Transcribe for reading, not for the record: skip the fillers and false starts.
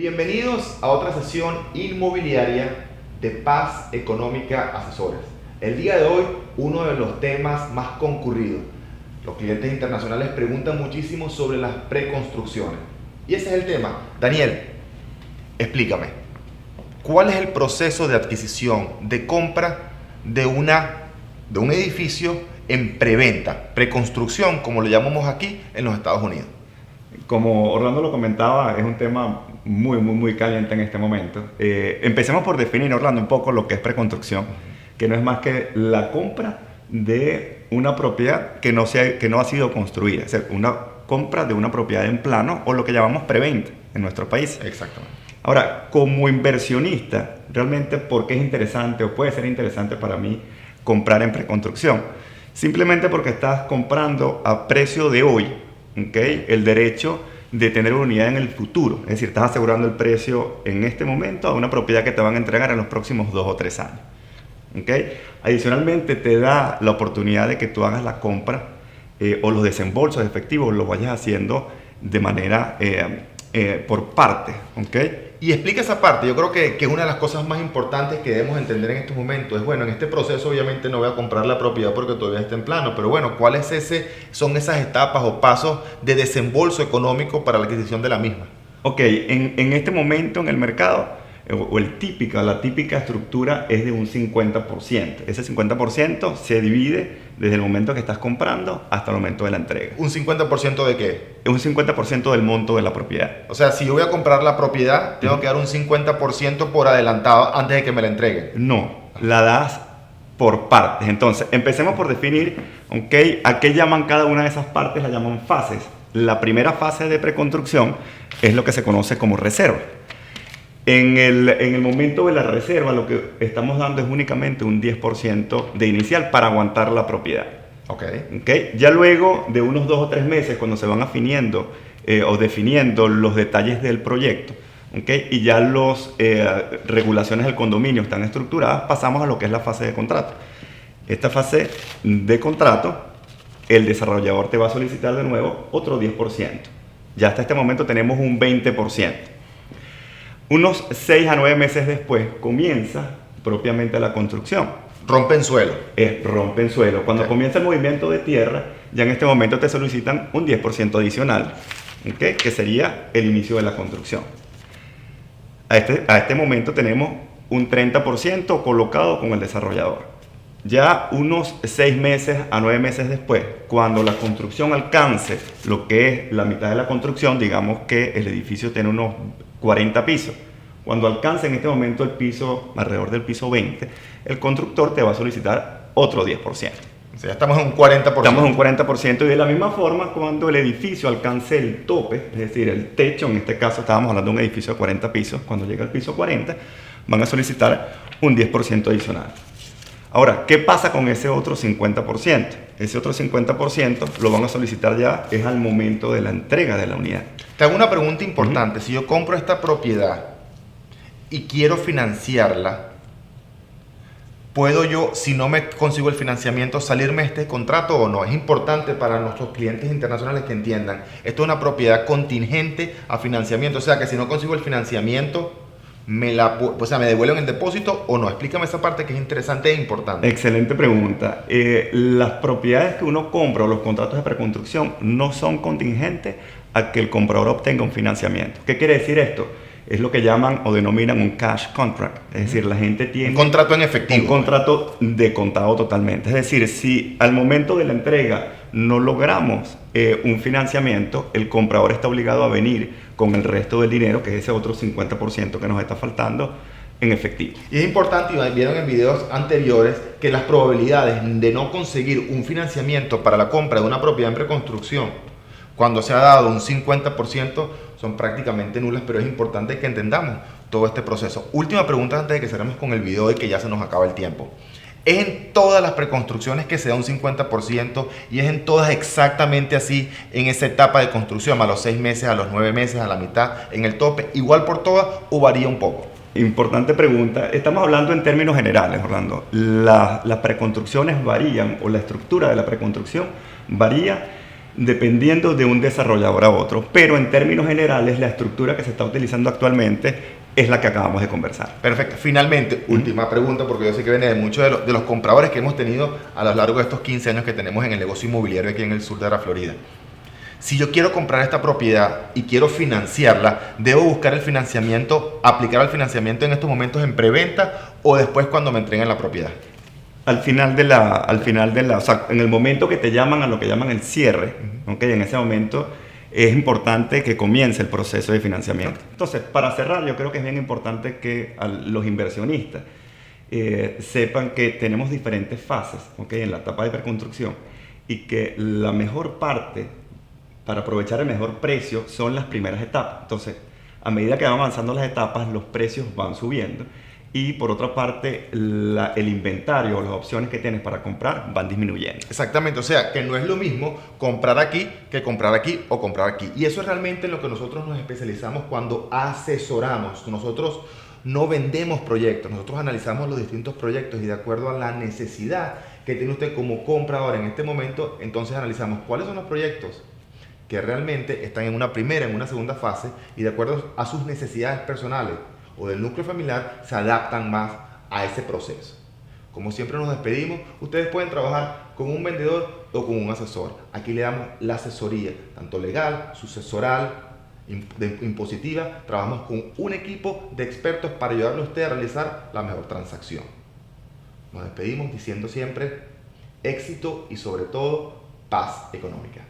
Bienvenidos a otra sesión inmobiliaria de Paz Económica Asesores. El día de hoy, uno de los temas más concurridos. Los clientes internacionales preguntan muchísimo sobre las preconstrucciones. Y ese es el tema. Daniel, explícame. ¿Cuál es el proceso de adquisición, de compra de un edificio en preventa, preconstrucción, como lo llamamos aquí en los Estados Unidos? Como Orlando lo comentaba, es un tema muy caliente en este momento. Empecemos por definir, Orlando, un poco lo que es preconstrucción, que no es más que la compra de una propiedad que no ha sido construida, es decir, una compra de una propiedad en plano o lo que llamamos preventa en nuestro país. Exactamente. Ahora, como inversionista, realmente, ¿por qué es interesante o puede ser interesante para mí comprar en preconstrucción? Simplemente porque estás comprando a precio de hoy, ¿okay? El derecho de tener una unidad en el futuro. Es decir, estás asegurando el precio en este momento a una propiedad que te van a entregar en los próximos 2 o 3 años. ¿Okay? Adicionalmente, te da la oportunidad de que tú hagas la compra o los desembolsos efectivos, lo vayas haciendo de manera por parte. ¿Okay? Y explica esa parte. Yo creo que una de las cosas más importantes que debemos entender en estos momentos es, bueno, en este proceso obviamente no voy a comprar la propiedad porque todavía está en plano, pero bueno, ¿cuáles son esas etapas o pasos de desembolso económico para la adquisición de la misma? Ok, en este momento en el mercado, la típica estructura es de un 50%. Ese 50% se divide desde el momento que estás comprando hasta el momento de la entrega. ¿Un 50% de qué? Es un 50% del monto de la propiedad. O sea, si yo voy a comprar la propiedad, tengo que dar un 50% por adelantado antes de que me la entreguen. No, la das por partes. Entonces, empecemos por definir, ¿okay? ¿A qué llaman cada una de esas partes? La llaman fases. La primera fase de preconstrucción es lo que se conoce como reserva. En el momento de la reserva, lo que estamos dando es únicamente un 10% de inicial para aguantar la propiedad. ¿Okay? Ya luego de unos 2 o 3 meses, cuando se van afiniendo o definiendo los detalles del proyecto, ¿okay? Y ya las regulaciones del condominio están estructuradas, pasamos a lo que es la fase de contrato. Esta fase de contrato, el desarrollador te va a solicitar de nuevo otro 10%. Ya hasta este momento tenemos un 20%. Unos 6 a 9 meses después comienza propiamente la construcción. Rompen suelo. Rompen suelo. Cuando Okay. comienza el movimiento de tierra, ya en este momento te solicitan un 10% adicional, ¿okay? Que sería el inicio de la construcción. A este momento tenemos un 30% colocado con el desarrollador. Ya unos 6 meses a 9 meses después, cuando la construcción alcance lo que es la mitad de la construcción, digamos que el edificio tiene unos 40 pisos. Cuando alcance en este momento el piso, alrededor del piso 20, el constructor te va a solicitar otro 10%. O sea, ya estamos en un 40%. Estamos en un 40%, y de la misma forma, cuando el edificio alcance el tope, es decir, el techo, en este caso estábamos hablando de un edificio de 40 pisos, cuando llega al piso 40, van a solicitar un 10% adicional. Ahora, ¿qué pasa con ese otro 50%? Ese otro 50% lo van a solicitar ya es al momento de la entrega de la unidad. Te hago una pregunta importante. Si yo compro esta propiedad y quiero financiarla, ¿puedo yo, si no me consigo el financiamiento, salirme de este contrato o no? Es importante para nuestros clientes internacionales que entiendan. Esto es una propiedad contingente a financiamiento. O sea, que si no consigo el financiamiento, ¿me devuelven el depósito o no? Explícame esa parte que es interesante e importante. Excelente pregunta. Las propiedades que uno compra o los contratos de preconstrucción no son contingentes a que el comprador obtenga un financiamiento. ¿Qué quiere decir esto? Es lo que llaman o denominan un cash contract. Es decir, la gente tiene un contrato en efectivo. Un contrato de contado totalmente. Es decir, si al momento de la entrega no logramos un financiamiento, el comprador está obligado a venir con el resto del dinero, que es ese otro 50% que nos está faltando, en efectivo. Y es importante, y vieron en videos anteriores, que las probabilidades de no conseguir un financiamiento para la compra de una propiedad en preconstrucción, cuando se ha dado un 50%, son prácticamente nulas, pero es importante que entendamos todo este proceso. Última pregunta antes de que cerremos con el video y que ya se nos acaba el tiempo. ¿Es en todas las preconstrucciones que se da un 50% y es en todas exactamente así en esa etapa de construcción, a los 6 meses, a los 9 meses, a la mitad, en el tope, igual por todas o varía un poco? Importante pregunta. Estamos hablando en términos generales, Orlando. Las preconstrucciones varían, o la estructura de la preconstrucción varía dependiendo de un desarrollador a otro, pero en términos generales la estructura que se está utilizando actualmente es la que acabamos de conversar. Perfecto. Finalmente, última pregunta, porque yo sé que viene de muchos de los compradores que hemos tenido a lo largo de estos 15 años que tenemos en el negocio inmobiliario aquí en el sur de la Florida. Si yo quiero comprar esta propiedad y quiero financiarla, ¿debo buscar el financiamiento, aplicar el financiamiento en estos momentos en preventa o después cuando me entreguen la propiedad? Al final o sea, en el momento que te llaman a lo que llaman el cierre, ¿okay? En ese momento es importante que comience el proceso de financiamiento. Entonces, para cerrar, yo creo que es bien importante que los inversionistas sepan que tenemos diferentes fases, ¿okay? En la etapa de preconstrucción, y que la mejor parte para aprovechar el mejor precio son las primeras etapas. Entonces, a medida que van avanzando las etapas, los precios van subiendo. Y por otra parte, el inventario o las opciones que tienes para comprar van disminuyendo. Exactamente, o sea, que no es lo mismo comprar aquí que comprar aquí o comprar aquí. Y eso es realmente en lo que nosotros nos especializamos cuando asesoramos. Nosotros no vendemos proyectos, nosotros analizamos los distintos proyectos y de acuerdo a la necesidad que tiene usted como comprador en este momento, entonces analizamos cuáles son los proyectos que realmente están en una primera, en una segunda fase y de acuerdo a sus necesidades personales o del núcleo familiar se adaptan más a ese proceso. Como siempre nos despedimos, ustedes pueden trabajar con un vendedor o con un asesor. Aquí le damos la asesoría, tanto legal, sucesoral, impositiva. Trabajamos con un equipo de expertos para ayudarle a usted a realizar la mejor transacción. Nos despedimos diciendo siempre éxito y sobre todo paz económica.